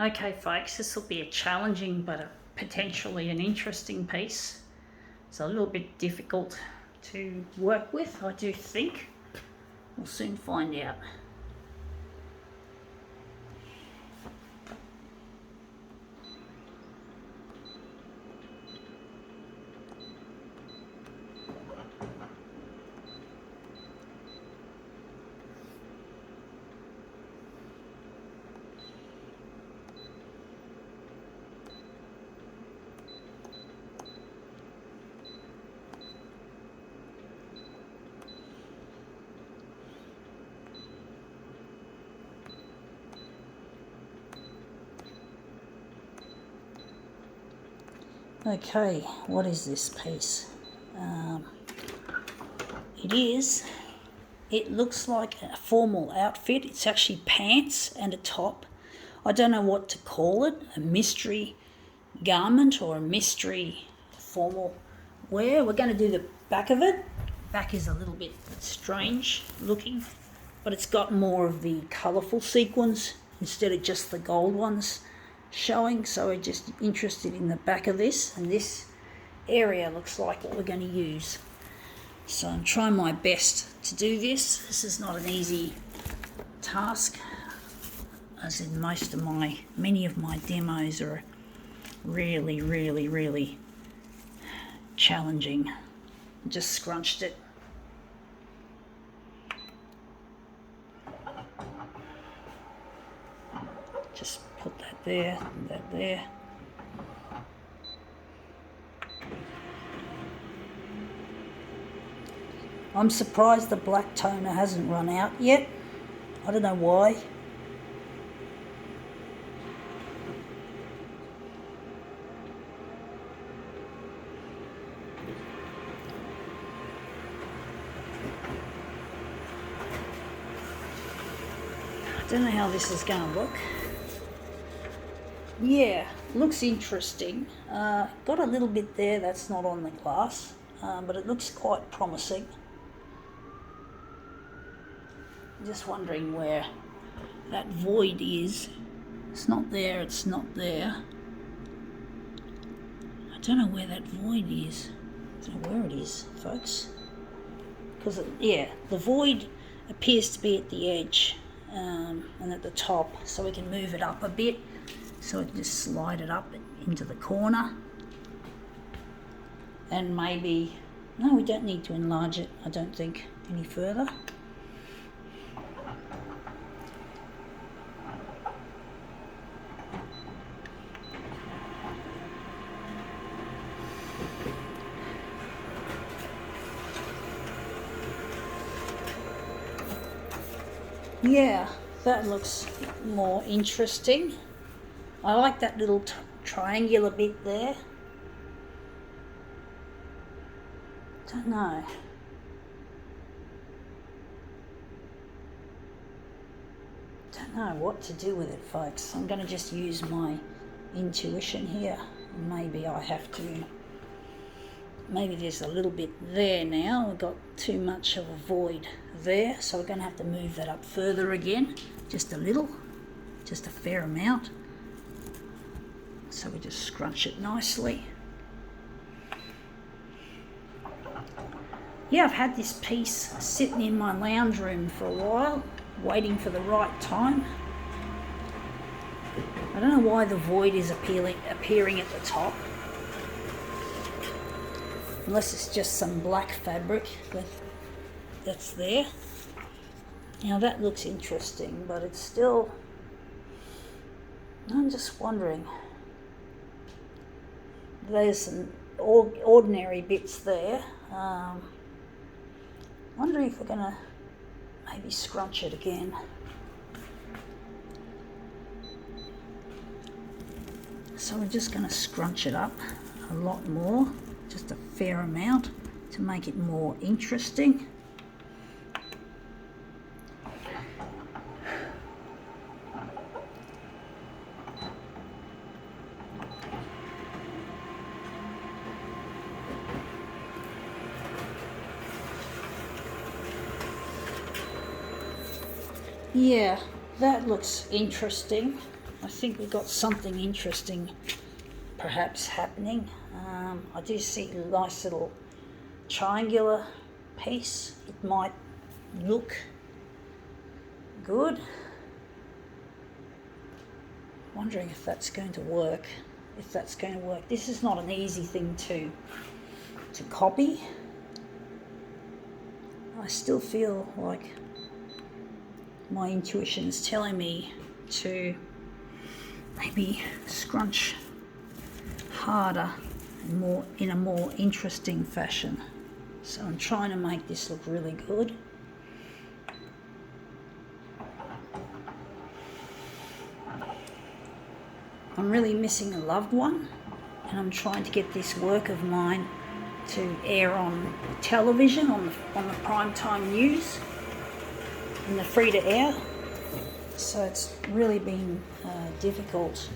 Okay folks, this will be a challenging but potentially an interesting piece. It's a little bit difficult to work with, I do think. We'll soon find out. Okay, what is this piece? It looks like a formal outfit. It's actually pants and a top. I don't know what to call it, a mystery garment or a mystery formal wear. We're going to do the back of it. Back is a little bit strange looking, but it's got more of the colourful sequins instead of just the gold ones showing. So we're just interested in the back of this, and this area looks like what we're going to use. So I'm trying my best to do this. This is not an easy task, as in many of my demos are really challenging. Just scrunched it. Just put that there and that there. I'm surprised the black toner hasn't run out yet. I don't know why. I don't know how this is going to look. Yeah, looks interesting. Got a little bit there that's not on the glass, but it looks quite promising. Just wondering where that void is. It's not there, it's not there. I don't know where that void is. I don't know where it is, folks. Because, yeah, the void appears to be at the edge and at the top, so we can move it up a bit. So we can just slide it up into the corner. And maybe, no, we don't need to enlarge it, I don't think, any further. Yeah, that looks more interesting. I like that little triangular bit there. Don't know. Don't know what to do with it, folks. I'm going to just use my intuition here. Maybe I have to. Maybe there's a little bit there now. We've got too much of a void there, so we're going to have to move that up further again. Just a little, just a fair amount. So we just scrunch it nicely. Yeah, I've had this piece sitting in my lounge room for a while, waiting for the right time. I don't know why the void is appearing at the top. Unless it's just some black fabric that's there. Now that looks interesting, but it's still, I'm just wondering. There's some ordinary bits there. Wondering if we're going to maybe scrunch it again. So we're just going to scrunch it up a lot more, just a fair amount to make it more interesting. Yeah, that looks interesting. I think we've got something interesting perhaps happening. I do see a nice little triangular piece. It might look good. Wondering if that's going to work. This is not an easy thing to copy. I still feel like my intuition is telling me to maybe scrunch harder and more in a more interesting fashion. So I'm trying to make this look really good. I'm really missing a loved one, and I'm trying to get this work of mine to air on television, on the primetime news, in the free to air. So it's really been a difficult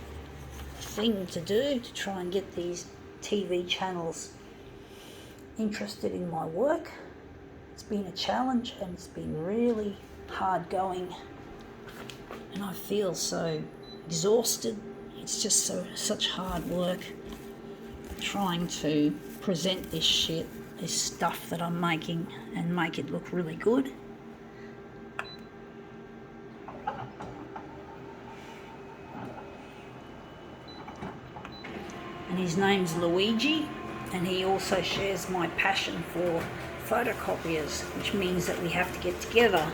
thing to do, to try and get these TV channels interested in my work. It's been a challenge, and it's been really hard going, and I feel so exhausted. It's just such hard work trying to present this stuff that I'm making and make it look really good. And his name's Luigi, and he also shares my passion for photocopiers, which means that we have to get together.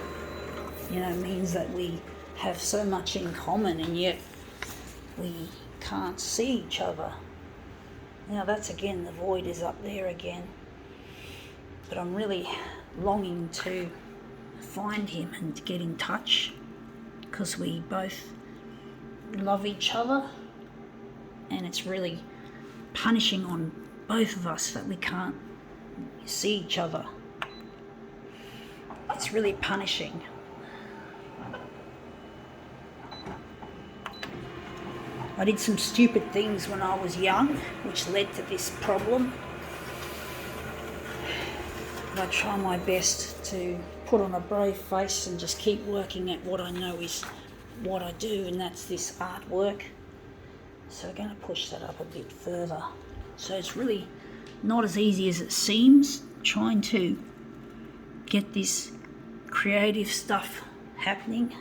You know, it means that we have so much in common, and yet we can't see each other. Now that's again, the void is up there again. But I'm really longing to find him and to get in touch, because we both love each other, and it's really punishing on both of us that we can't see each other. It's really punishing. I did some stupid things when I was young, which led to this problem. But I try my best to put on a brave face and just keep working at what I know is what I do, and that's this artwork. So we're going to push that up a bit further. So it's really not as easy as it seems, trying to get this creative stuff happening.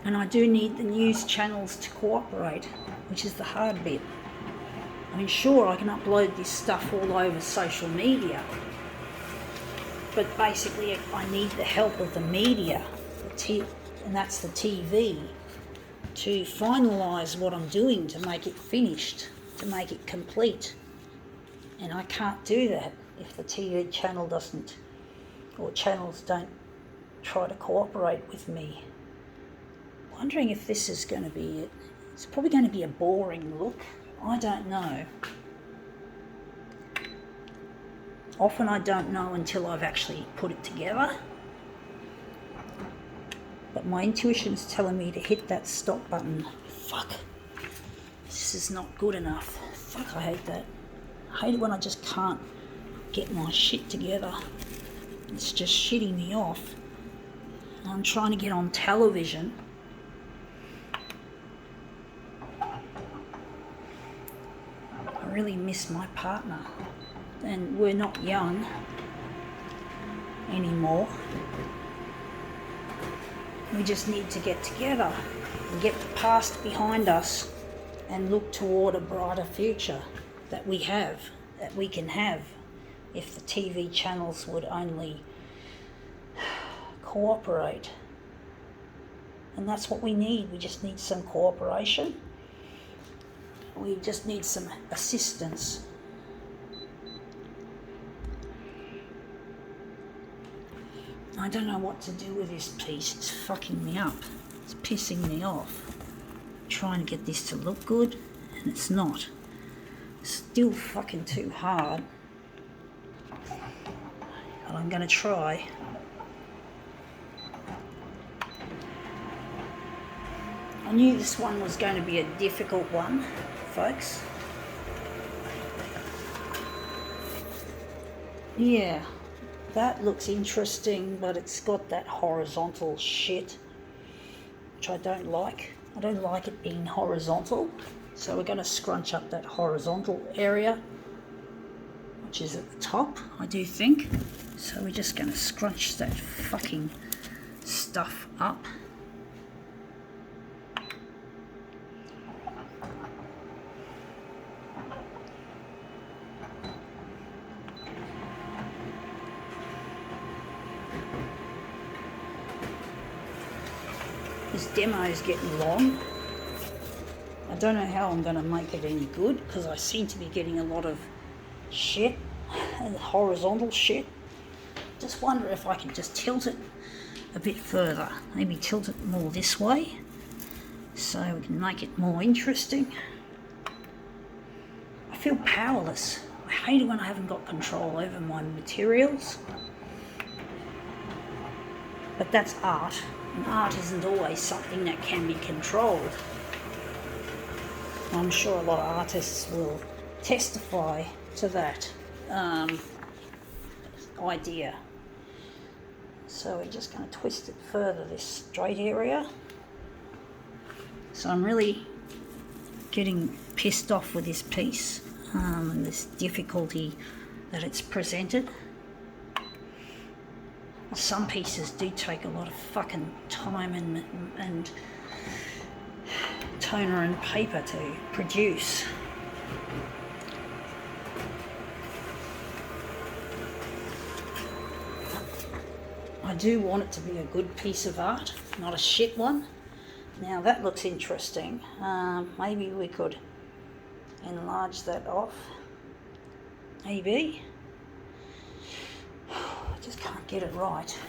And I do need the news channels to cooperate, which is the hard bit. I mean, sure, I can upload this stuff all over social media, but basically I need the help of the media, and that's the TV, to finalise what I'm doing, to make it finished, to make it complete. And I can't do that if the TV channel doesn't, or channels don't try to cooperate with me. Wondering if this is going to be it. It's probably going to be a boring look. I don't know. Often I don't know until I've actually put it together. But my intuition's telling me to hit that stop button. Fuck. This is not good enough. Fuck, I hate that. I hate it when I just can't get my shit together. It's just shitting me off. And I'm trying to get on television. I really miss my partner, and we're not young anymore. We just need to get together and get the past behind us and look toward a brighter future that we can have, if the TV channels would only cooperate. And that's what we need. We just need some cooperation. We just need some assistance. I don't know what to do with this piece. It's fucking me up. It's pissing me off. Trying to get this to look good, and it's not. It's still fucking too hard. But I'm going to try. I knew this one was going to be a difficult one, folks. Yeah, That looks interesting, but it's got that horizontal shit, which I don't like. I don't like it being horizontal. So we're going to scrunch up that horizontal area, which is at the top, I do think. So we're just going to scrunch that fucking stuff up. This demo is getting long. I don't know how I'm going to make it any good because I seem to be getting a lot of shit, horizontal shit. Just wonder if I can just tilt it a bit further. Maybe tilt it more this way so we can make it more interesting. I feel powerless. I hate it when I haven't got control over my materials. But that's art. And art isn't always something that can be controlled. I'm sure a lot of artists will testify to that idea. So we're just going to twist it further, this straight area. So I'm really getting pissed off with this piece and this difficulty that it's presented. Some pieces do take a lot of fucking time and toner and paper to produce. I do want it to be a good piece of art, not a shit one. Now that looks interesting. Maybe we could enlarge that off. Maybe. I just can't get it right.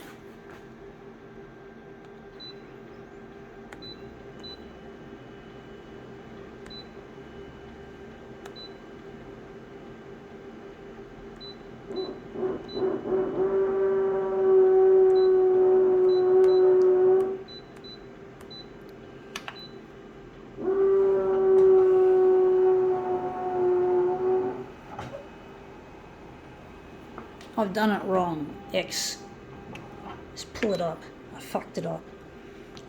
I've done it wrong. X. Just pull it up. I fucked it up.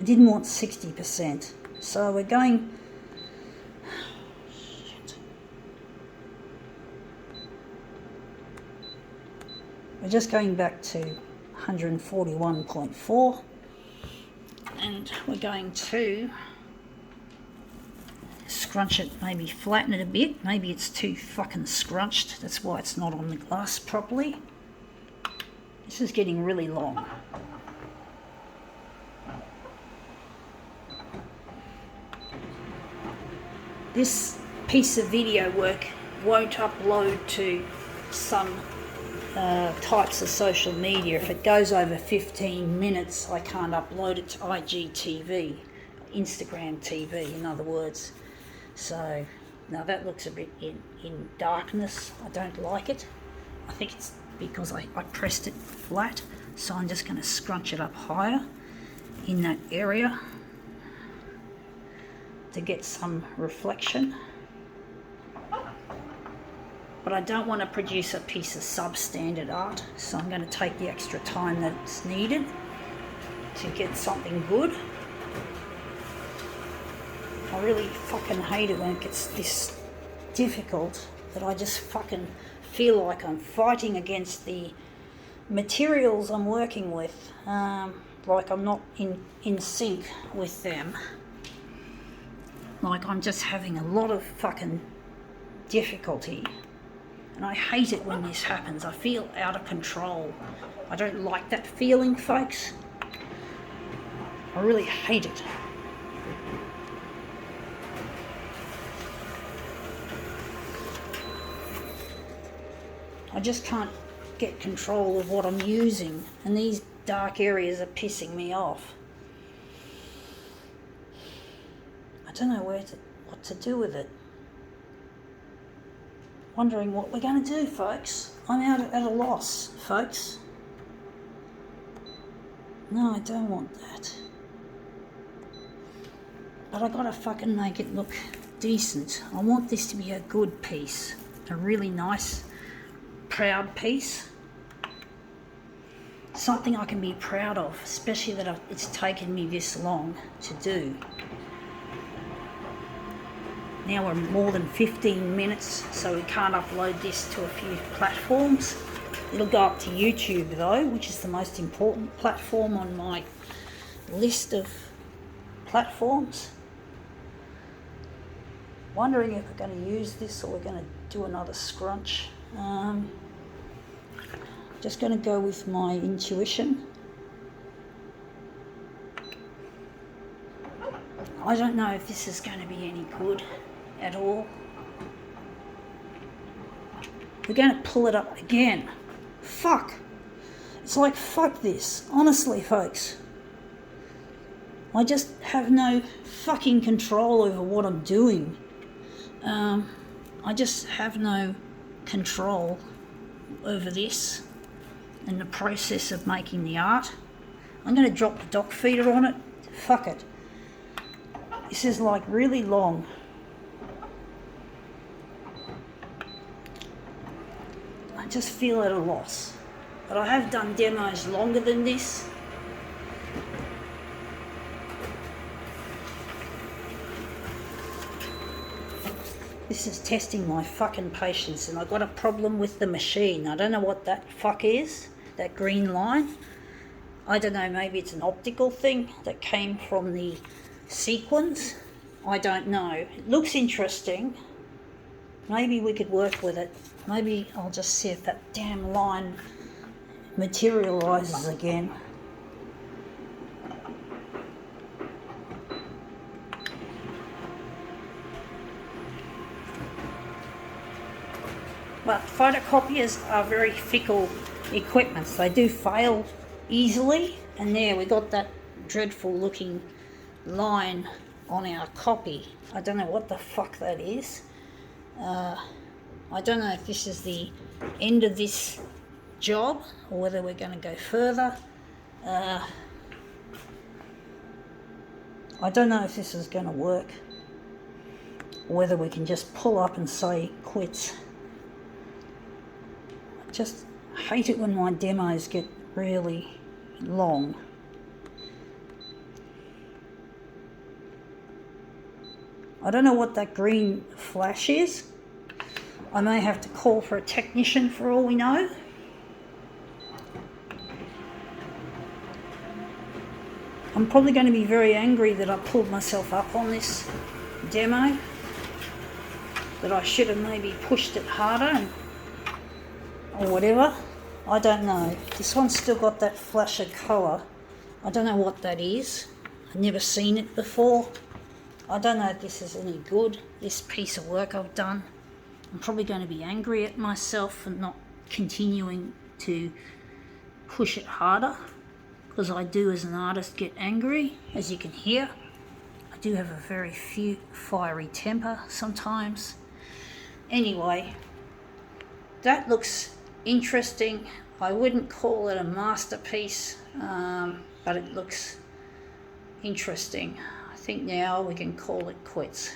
I didn't want 60%. So we're going... Shit. We're just going back to 141.4. And we're going to scrunch it, maybe flatten it a bit. Maybe it's too fucking scrunched. That's why it's not on the glass properly. This is getting really long. This piece of video work won't upload to some types of social media. If it goes over 15 minutes, I can't upload it to IGTV, Instagram TV, in other words. So, now that looks a bit in darkness. I don't like it. I think it's because I pressed it flat, so I'm just going to scrunch it up higher in that area to get some reflection. But I don't want to produce a piece of substandard art, so I'm going to take the extra time that's needed to get something good. I really fucking hate it when it gets this difficult, that I just fucking feel like I'm fighting against the materials I'm working with, like I'm not in sync with them. Like I'm just having a lot of fucking difficulty. And I hate it when this happens. I feel out of control. I don't like that feeling, folks. I really hate it. I just can't get control of what I'm using, and these dark areas are pissing me off. I don't know what to do with it. Wondering what we're going to do, folks. I'm at a loss, folks. No, I don't want that. But I gotta fucking make it look decent. I want this to be a good piece. A really nice, proud piece. something I can be proud of, especially that it's taken me this long to do. Now we're more than 15 minutes, so we can't upload this to a few platforms. It'll go up to YouTube though, which is the most important platform on my list of platforms. Wondering if we're going to use this or we're going to do another scrunch. Just going to go with my intuition. I don't know if this is going to be any good at all. We're going to pull it up again. Fuck. It's like, fuck this. Honestly, folks. I just have no fucking control over what I'm doing. I just have no control over this and the process of making the art. I'm going to drop the dock feeder on it. Fuck it. This is like really long. I just feel at a loss. But I have done demos longer than this. This is testing my fucking patience, and I've got a problem with the machine. I don't know what that fuck is, that green line. I don't know, maybe it's an optical thing that came from the sequence. I don't know. It looks interesting. Maybe we could work with it. Maybe I'll just see if that damn line materializes again. But photocopiers are very fickle equipments. They do fail easily, and there we got that dreadful looking line on our copy. I don't know what the fuck that is. I don't know if this is the end of this job or whether we're going to go further. I don't know if this is going to work or whether we can just pull up and say quits. I just hate it when my demos get really long. I don't know what that green flash is. I may have to call for a technician for all we know. I'm probably going to be very angry that I pulled myself up on this demo, that I should have maybe pushed it harder or whatever. I don't know. This one's still got that flash of colour. I don't know what that is. I've never seen it before. I don't know if this is any good, this piece of work I've done. I'm probably going to be angry at myself for not continuing to push it harder, because I do as an artist get angry, as you can hear. I do have a very fiery temper sometimes. Anyway, that looks interesting. I wouldn't call it a masterpiece, but it looks interesting. I think now we can call it quits.